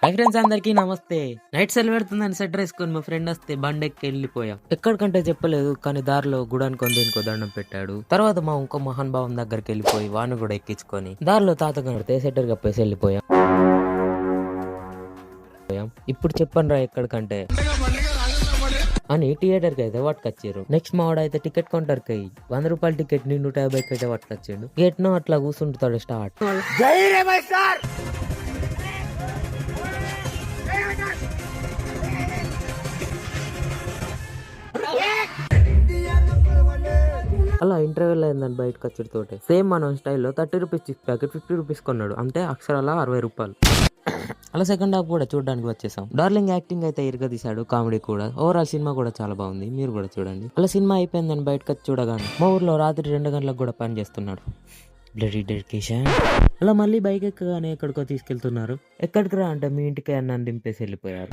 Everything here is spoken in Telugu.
హై ఫ్రెండ్స్, అందరికీ నమస్తే. నైట్ సెల్ పెడుతుందని సెట్ వేసుకొని మా ఫ్రెండ్ వస్తే బండెక్కి వెళ్ళిపోయాం. ఎక్కడికంటే చెప్పలేదు, కానీ దారిలో గుడానికి దేనికో దండం పెట్టాడు. తర్వాత మా ఇంకో మహాన్ భావం దగ్గరికి వెళ్ళిపోయి వాడిని కూడా ఎక్కించుకొని దారిలో తాత కడితే సెటర్ కప్పేసి వెళ్ళిపోయాం. ఇప్పుడు చెప్పండి రా ఎక్కడికంటే అని థియేటర్ కి అయితే పట్టుకొచ్చారు. నెక్స్ట్ మా వాడు అయితే టికెట్ కౌంటర్ కి 100 రూపాయల టికెట్ ని 150కి అయితే పట్టుకొచ్చాడు. గేట్ నో అట్లా కూర్చుంటాడు స్టార్ట్. అలా ఇంటర్వెల్ అయిందని బయటకు వచ్చేటతోటే సేమ్ మన స్టైల్లో 30 రూపీస్ చిక్ ప్యాకెట్ 50 రూపీస్ కొన్నాడు. అంటే అక్షరాల 60 రూపాయలు. అలా సెకండ్ హాఫ్ కూడా చూడడానికి వచ్చేసాం. డార్లింగ్ యాక్టింగ్ అయితే ఇరగదీశాడు, కామెడీ కూడా. ఓవరాల్ సినిమా కూడా చాలా బాగుంది, మీరు కూడా చూడండి. అలా సినిమా అయిపోయిందని బయటకు వచ్చి చూడగానే మా ఊర్లో రాత్రి 2 గంటలకు కూడా పని చేస్తున్నాడు. Bloody dedication. అలా మళ్ళీ బైక్ ఎక్కగానే ఎక్కడికో తీసుకెళ్తున్నారు. ఎక్కడికి రా అంటే మీ ఇంటికి అన్నాన్ని దింపేసి వెళ్ళిపోయారు.